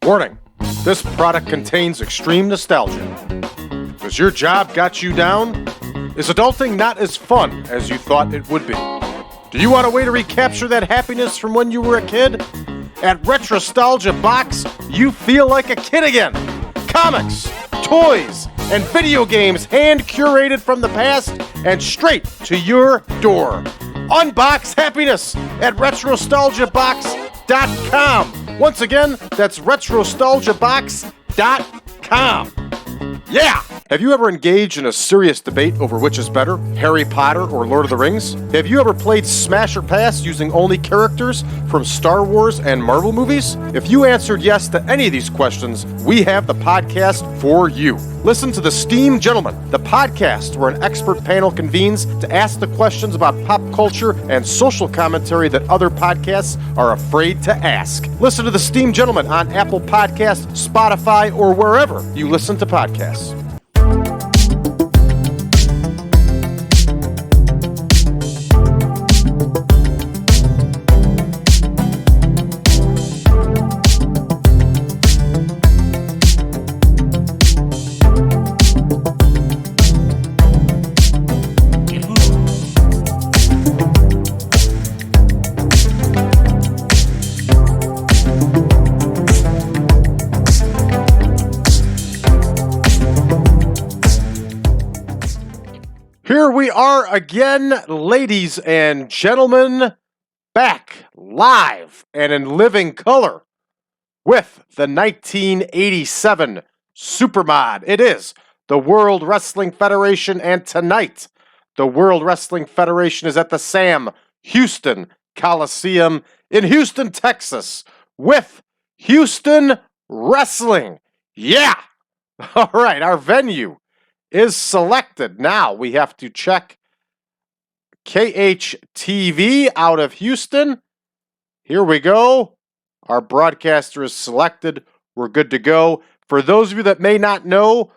Warning, this product contains extreme nostalgia. Does your job got you down? Is adulting not as fun as you thought it would be? Do you want a way to recapture that happiness from when you were a kid? At Retrostalgia Box, you feel like a kid again. Comics, toys, and video games hand-curated from the past and straight to your door. Unbox happiness at retrostalgiabox.com. Once again, that's retrostalgiabox.com. Yeah! Have you ever engaged in a serious debate over which is better, Harry Potter or Lord of the Rings? Have you ever played Smash or Pass using only characters from Star Wars and Marvel movies? If you answered yes to any of these questions, we have the podcast for you. Listen to The Steam Gentleman, the podcast where an expert panel convenes to ask the questions about pop culture and social commentary that other podcasts are afraid to ask. Listen to The Steam Gentleman on Apple Podcasts, Spotify, or wherever you listen to podcasts. Here we are again, ladies and gentlemen, back live and in living color with the 1987 Supermod. It is the World Wrestling Federation, and tonight the World Wrestling Federation is at the Sam Houston Coliseum in Houston, Texas, with Houston Wrestling. Yeah! All right, our venue is selected. Now we have to check KHTV out of Houston. Here we go. Our broadcaster is selected. We're good to go. For those of you that may not know,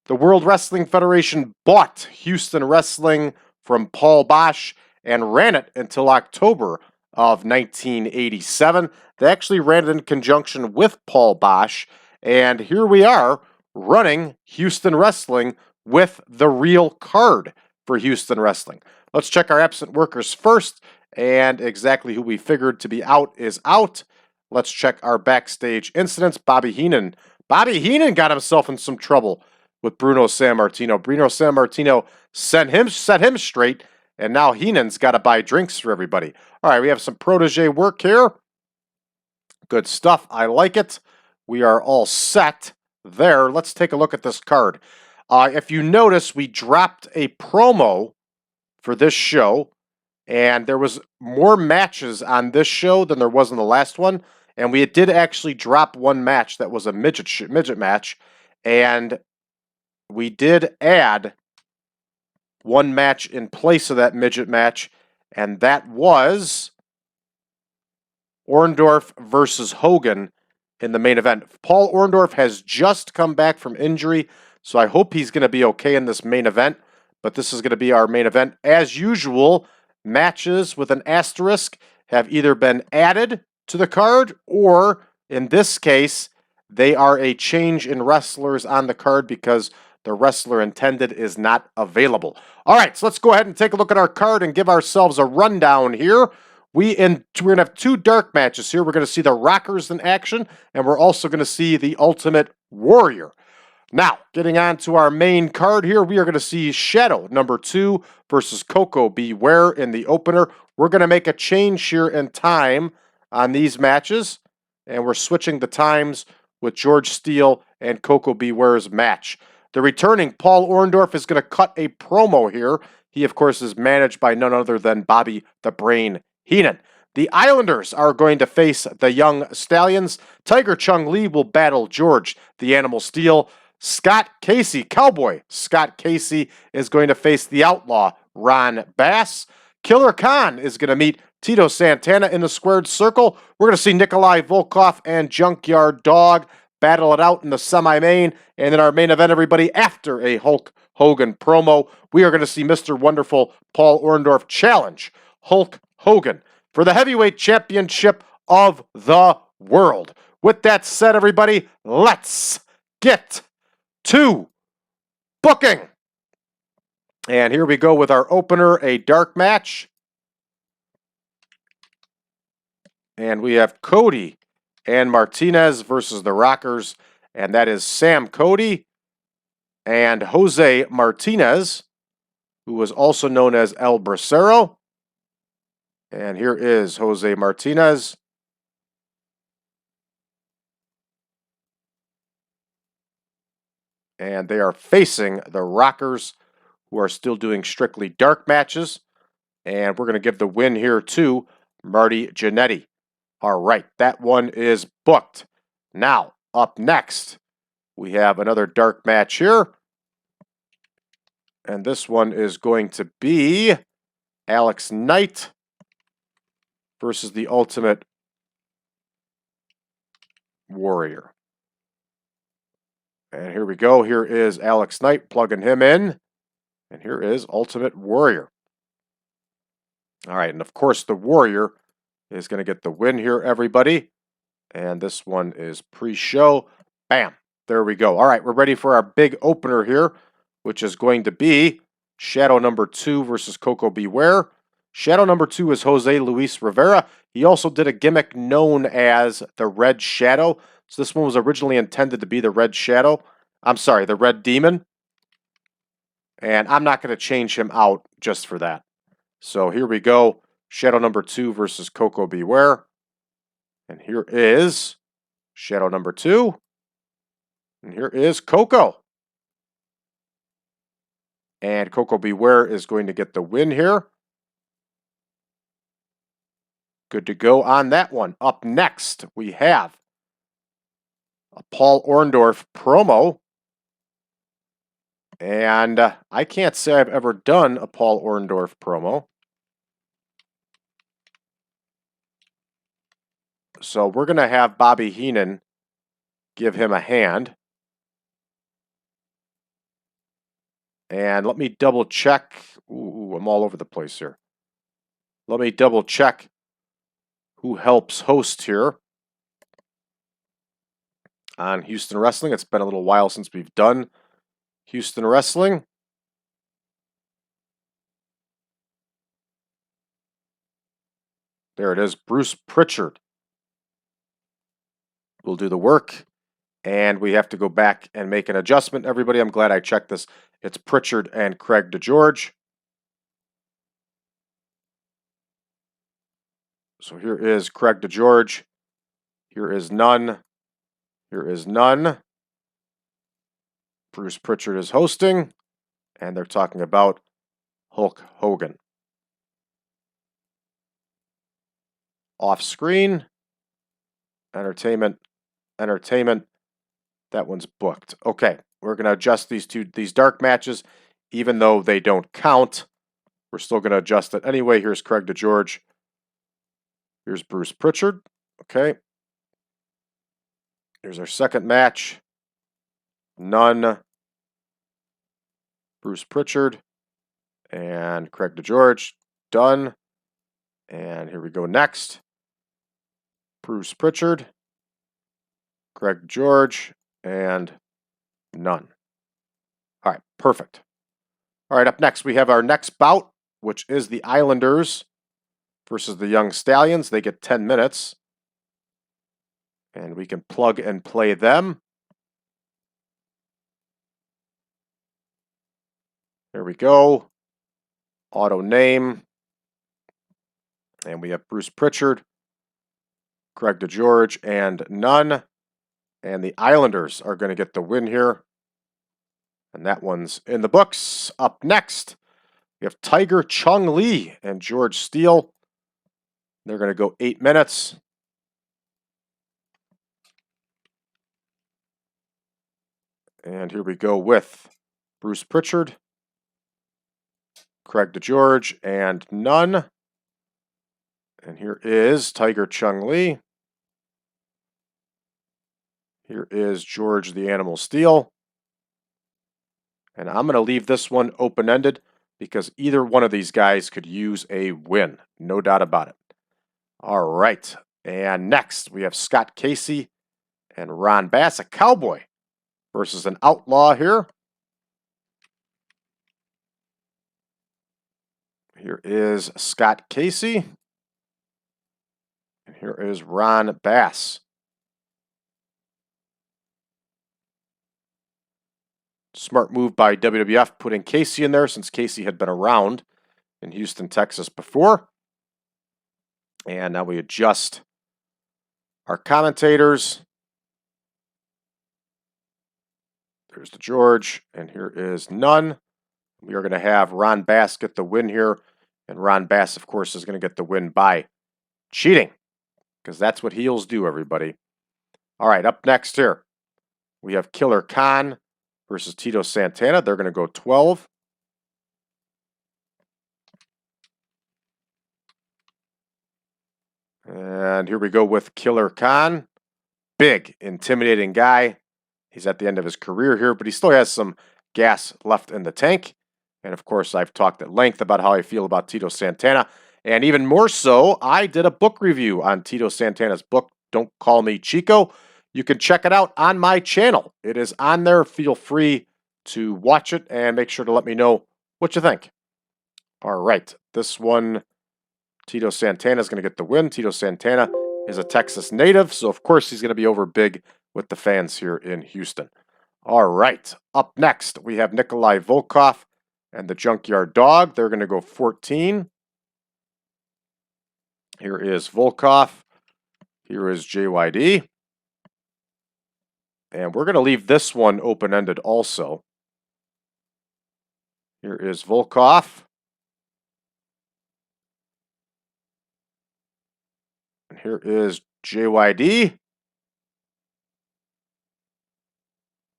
the World Wrestling Federation bought Houston Wrestling from Paul Bosch and ran it until October of 1987. They actually ran it in conjunction with Paul Bosch, and here we are running Houston Wrestling with the real card for Houston Wrestling. Let's check our absent workers first, and exactly who we figured to be out is out. Let's check our backstage incidents. Bobby Heenan got himself in some trouble with Bruno Sammartino. Bruno Sammartino set him straight, and now Heenan's got to buy drinks for everybody. All right, we have some protege work here. Good stuff. I like it. We are all set there. Let's take a look at this card. If you notice, we dropped a promo for this show, and there was more matches on this show than there was in the last one, and we did actually drop one match that was a midget match, and we did add one match in place of that midget match, and that was Orndorff versus Hogan in the main event. Paul Orndorff has just come back from injury, so I hope he's going to be okay in this main event, but this is going to be our main event. As usual, matches with an asterisk have either been added to the card, or in this case, they are a change in wrestlers on the card because the wrestler intended is not available. All right, so let's go ahead and take a look at our card and give ourselves a rundown here. We're going to have two dark matches here. We're going to see the Rockers in action, and we're also going to see the Ultimate Warrior. Now, getting on to our main card here, we are going to see Shadow number 2 versus Koko be Ware in the opener. We're going to make a change here in time on these matches, and we're switching the times with George Steele and Koko be Ware's match. The returning Paul Orndorff is going to cut a promo here. He, of course, is managed by none other than Bobby the Brain Heenan. The Islanders are going to face the Young Stallions. Tiger Chung Lee will battle George the Animal Steele. Scott Casey, Cowboy Scott Casey, is going to face the Outlaw Ron Bass. Killer Khan is going to meet Tito Santana in the squared circle. We're going to see Nikolai, Volkoff, and Junkyard Dog battle it out in the semi-main. And in our main event, everybody, after a Hulk Hogan promo, we are going to see Mr. Wonderful Paul Orndorff challenge Hulk Hogan for the heavyweight championship of the world. with that said, everybody, let's get to booking. And here we go with our opener, a dark match. And we have Cody and Martinez versus the Rockers. And that is Sam Cody and Jose Martinez, who was also known as El Bracero. And here is Jose Martinez. And they are facing the Rockers, who are still doing strictly dark matches. And we're going to give the win here to Marty Genadi. All right, that one is booked. Now, up next, we have another dark match here. And this one is going to be Alex Knight versus the Ultimate Warrior. And here we go. Here is Alex Knight, plugging him in. And here is Ultimate Warrior. All right, and of course the Warrior is going to get the win here, everybody. And this one is pre-show. Bam. There we go. All right, we're ready for our big opener here, which is going to be Shadow number 2 versus Koko Ware. Shadow number 2 is Jose Luis Rivera. He also did a gimmick known as the Red Shadow. So this one was originally intended to be the Red Shadow. I'm sorry, the Red Demon. And I'm not going to change him out just for that. So here we go. Shadow number 2 versus Koko Ware. And here is Shadow number 2. And here is Koko. And Koko Ware is going to get the win here. Good to go on that one. Up next, we have a Paul Orndorff promo. And I can't say I've ever done a Paul Orndorff promo. So we're going to have Bobby Heenan give him a hand. And let me double check. Ooh, I'm all over the place here. Let me double check who helps host here on Houston Wrestling. It's been a little while since we've done Houston Wrestling. There it is. Bruce Pritchard will do the work. And we have to go back and make an adjustment. Everybody, I'm glad I checked this. It's Pritchard and Craig DeGeorge. So here is Craig DeGeorge. Here is none. Here is none. Bruce Pritchard is hosting. And they're talking about Hulk Hogan. Off screen. Entertainment. Entertainment. That one's booked. Okay, we're going to adjust these dark matches, even though they don't count. We're still going to adjust it anyway. Here's Craig DeGeorge. Here's Bruce Pritchard. Okay. Here's our second match. None. Bruce Pritchard and Craig DeGeorge. Done. And here we go next. Bruce Pritchard, Craig DeGeorge, and none. All right, perfect. All right, up next, we have our next bout, which is the Islanders versus the Young Stallions. They get 10 minutes. And we can plug and play them. There we go. Auto name. And we have Bruce Pritchard, Craig DeGeorge, and none. And the Islanders are going to get the win here. And that one's in the books. Up next, we have Tiger Chung Lee and George Steele. They're going to go 8 minutes. And here we go with Bruce Pritchard, Craig DeGeorge, and none. And here is Tiger Chung Lee. Here is George the Animal Steele. And I'm going to leave this one open-ended because either one of these guys could use a win. No doubt about it. All right. And next, we have Scott Casey And Ron Bass, a cowboy, versus an outlaw here. Here is Scott Casey. And here is Ron Bass. Smart move by WWF putting Casey in there since Casey had been around in Houston, Texas before. And now we adjust our commentators. There's the George, and here is none. We are going to have Ron Bass get the win here. And Ron Bass, of course, is going to get the win by cheating. Because that's what heels do, everybody. All right, up next here, we have Killer Khan versus Tito Santana. They're going to go 12. And here we go with Killer Khan. Big, intimidating guy. He's at the end of his career here, but he still has some gas left in the tank. And of course, I've talked at length about how I feel about Tito Santana. And even more so, I did a book review on Tito Santana's book, Don't Call Me Chico. You can check it out on my channel. It is on there. Feel free to watch it and make sure to let me know what you think. All right, this one, Tito Santana is going to get the win. Tito Santana is a Texas native, so of course he's going to be over big with the fans here in Houston. All right, up next, we have Nikolai Volkoff and the Junkyard Dog. They're going to go 14. Here is Volkoff. Here is JYD. And we're going to leave this one open-ended also. Here is Volkoff. And here is JYD.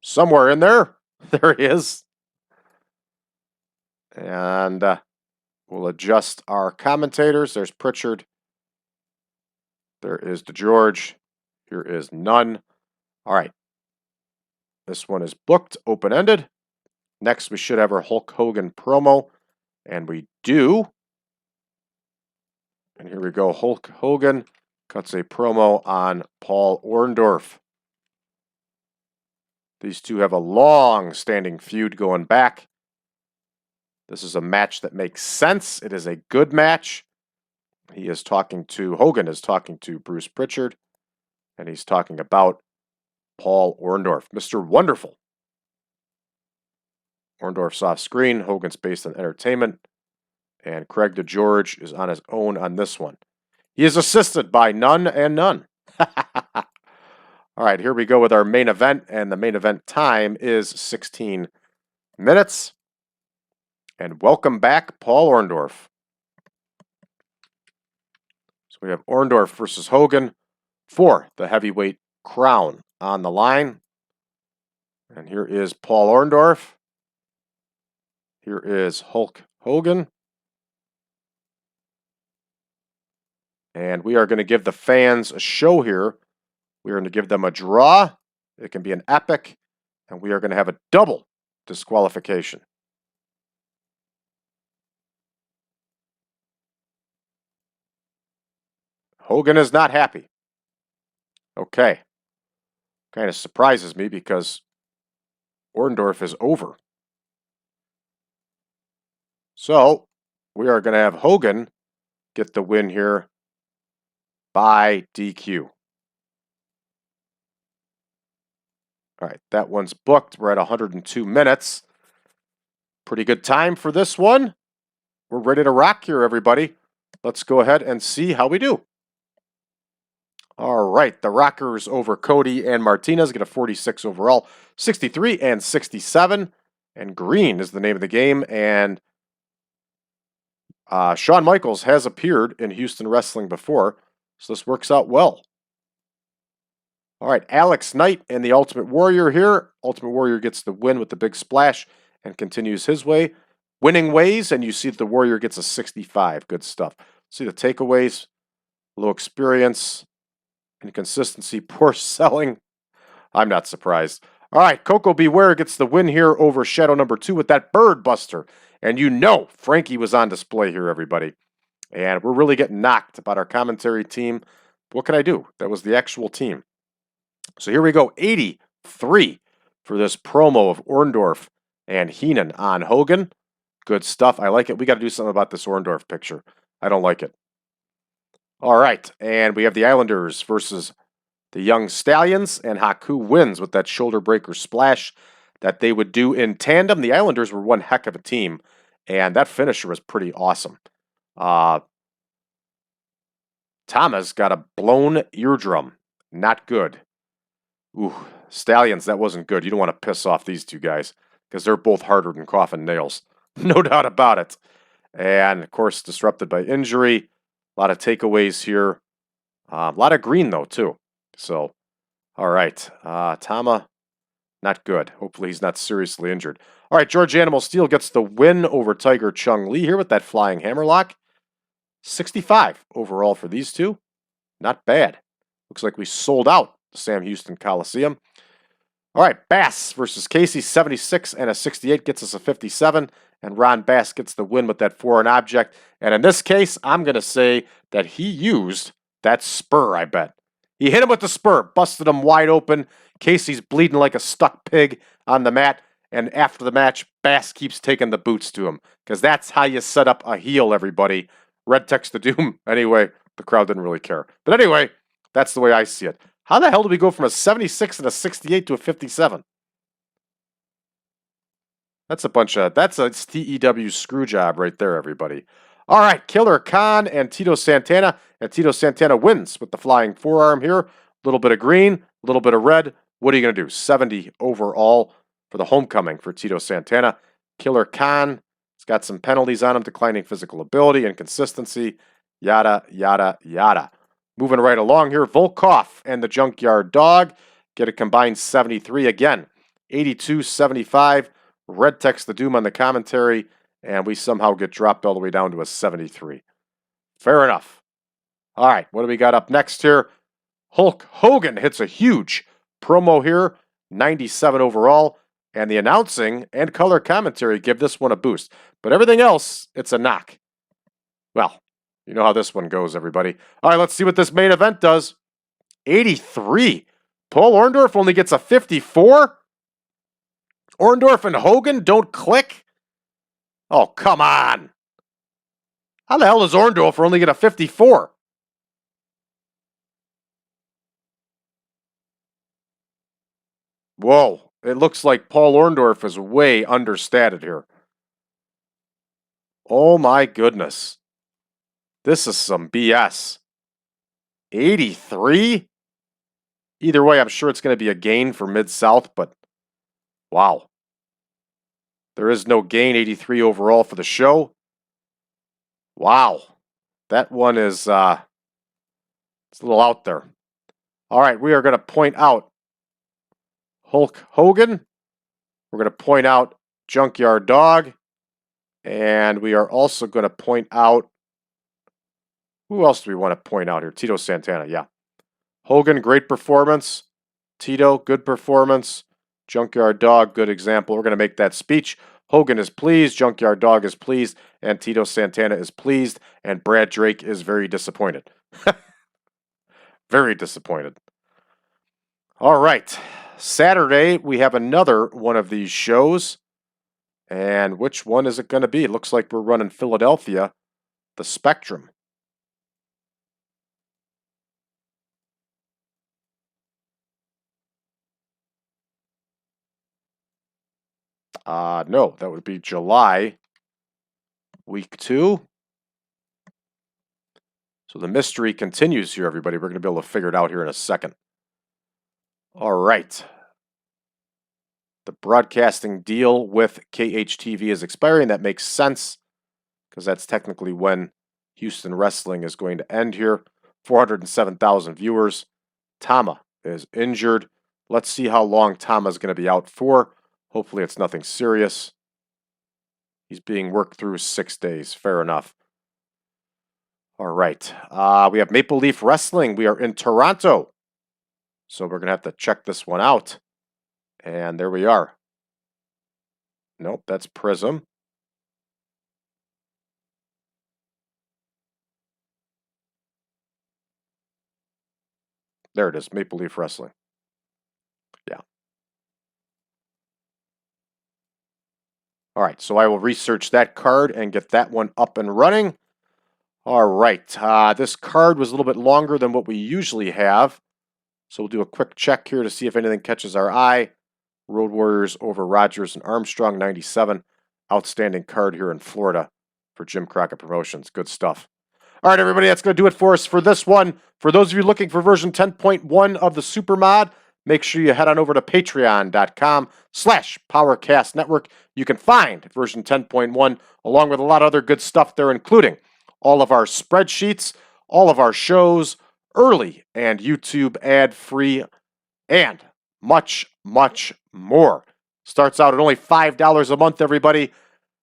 Somewhere in there. There he is. And we'll adjust our commentators. There's Pritchard. There is DeGeorge. Here is none. All right. This one is booked, open-ended. Next, we should have our Hulk Hogan promo. And we do. And here we go. Hulk Hogan cuts a promo on Paul Orndorff. These two have a long-standing feud going back. This is a match that makes sense. It is a good match. Hogan is talking to Bruce Pritchard, and he's talking about Paul Orndorff, Mr. Wonderful. Orndorff's off screen. Hogan's based on entertainment. And Craig DeGeorge is on his own on this one. He is assisted by none and none. All right, here we go with our main event, and the main event time is 16 minutes. And welcome back, Paul Orndorff. So we have Orndorff versus Hogan for the heavyweight crown on the line. And here is Paul Orndorff. Here is Hulk Hogan. And we are going to give the fans a show here. We are going to give them a draw. It can be an epic. And we are going to have a double disqualification. Hogan is not happy. Okay. Kind of surprises me because Orndorff is over. So, we are going to have Hogan get the win here by DQ. All right, that one's booked. We're at 102 minutes. Pretty good time for this one. We're ready to rock here, everybody. Let's go ahead and see how we do. All right, the Rockers over Cody and Martinez get a 46 overall, 63 and 67. And green is the name of the game. And Shawn Michaels has appeared in Houston wrestling before, so this works out well. All right, Alex Knight and the Ultimate Warrior here. Ultimate Warrior gets the win with the big splash and continues his way. Winning ways, and you see that the Warrior gets a 65. Good stuff. See the takeaways, low experience, inconsistency, poor selling. I'm not surprised. All right, Koko Beware gets the win here over Shadow number 2 with that Bird Buster. And you know Frankie was on display here, everybody. And we're really getting knocked about our commentary team. What can I do? That was the actual team. So here we go, 83 for this promo of Orndorff and Heenan on Hogan. Good stuff. I like it. We got to do something about this Orndorff picture. I don't like it. All right, and we have the Islanders versus the Young Stallions, and Haku wins with that shoulder breaker splash that they would do in tandem. The Islanders were one heck of a team, and that finisher was pretty awesome. Thomas got a blown eardrum. Not good. Ooh, Stallions, that wasn't good. You don't want to piss off these two guys because they're both harder than coffin nails. No doubt about it. And, of course, disrupted by injury. A lot of takeaways here. A lot of green, though, too. So, all right. Tama, not good. Hopefully he's not seriously injured. All right, George Animal Steele gets the win over Tiger Chung Lee here with that flying hammerlock. 65 overall for these two. Not bad. Looks like we sold out the Sam Houston Coliseum. All right, Bass versus Casey, 76 and a 68 gets us a 57, and Ron Bass gets the win with that foreign object. And in this case, I'm going to say that he used that spur, I bet. He hit him with the spur, busted him wide open. Casey's bleeding like a stuck pig on the mat, and after the match, Bass keeps taking the boots to him, because that's how you set up a heel, everybody. Red text the doom. Anyway, the crowd didn't really care. But anyway, that's the way I see it. How the hell did we go from a 76 and a 68 to a 57? That's a TEW screw job right there, everybody. All right, Killer Khan and Tito Santana. And Tito Santana wins with the flying forearm here. A little bit of green, a little bit of red. What are you going to do? 70 overall for the homecoming for Tito Santana. Killer Khan has got some penalties on him, declining physical ability, inconsistency, yada, yada, yada. Moving right along here, Volkoff and the Junkyard Dog get a combined 73 again. 82-75. Red text the doom on the commentary, and we somehow get dropped all the way down to a 73. Fair enough. All right, what do we got up next here? Hulk Hogan hits a huge promo here, 97 overall, and the announcing and color commentary give this one a boost. But everything else, it's a knock. Well, you know how this one goes, everybody. All right, let's see what this main event does. 83. Paul Orndorff only gets a 54? Orndorff and Hogan don't click? Oh, come on. How the hell does Orndorff only get a 54? Whoa, it looks like Paul Orndorff is way understated here. Oh my goodness. This is some BS. 83? Either way, I'm sure it's going to be a gain for Mid-South, but wow. There is no gain, 83 overall for the show. Wow. That one is it's a little out there. All right, we are going to point out Hulk Hogan. We're going to point out Junkyard Dog. And we are also going to point out, who else do we want to point out here? Tito Santana, yeah. Hogan, great performance. Tito, good performance. Junkyard Dog, good example. We're going to make that speech. Hogan is pleased, Junkyard Dog is pleased, and Tito Santana is pleased, and Brad Drake is very disappointed. Very disappointed. All right. Saturday, we have another one of these shows. And which one is it going to be? It looks like we're running Philadelphia, the Spectrum. No, that would be July, week 2. So the mystery continues here, everybody. We're going to be able to figure it out here in a second. All right. The broadcasting deal with KHTV is expiring. That makes sense because that's technically when Houston Wrestling is going to end here. 407,000 viewers. Tama is injured. Let's see how long Tama is going to be out for. Hopefully it's nothing serious. He's being worked through 6 days. Fair enough. All right. We have Maple Leaf Wrestling. We are in Toronto. So we're going to have to check this one out. And there we are. Nope, that's Prism. There it is, Maple Leaf Wrestling. All right, so I will research that card and get that one up and running. All right, this card was a little bit longer than what we usually have. So we'll do a quick check here to see if anything catches our eye. Road Warriors over Rogers and Armstrong, 97. Outstanding card here in Florida for Jim Crockett Promotions. Good stuff. All right, everybody, that's going to do it for us for this one. For those of you looking for version 10.1 of the Super Mod, make sure you head on over to patreon.com/PowerCast Network. You can find version 10.1 along with a lot of other good stuff there, including all of our spreadsheets, all of our shows, early and YouTube ad-free, and much, much more. Starts out at only $5 a month, everybody.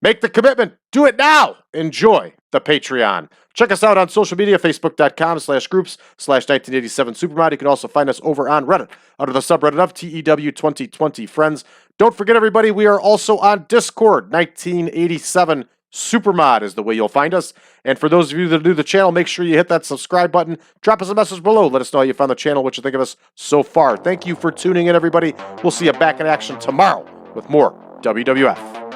Make the commitment. Do it now. Enjoy the Patreon. Check us out on social media, facebook.com/groups/1987supermod. You can also find us over on Reddit under the subreddit of TEW 2020 Friends. Don't forget, everybody, we are also on Discord. 1987 Supermod is the way you'll find us. And for those of you that are new to the channel, make sure you hit that subscribe button. Drop us a message below. Let us know how you found the channel, what you think of us so far. Thank you for tuning in, everybody. We'll see you back in action tomorrow with more WWF.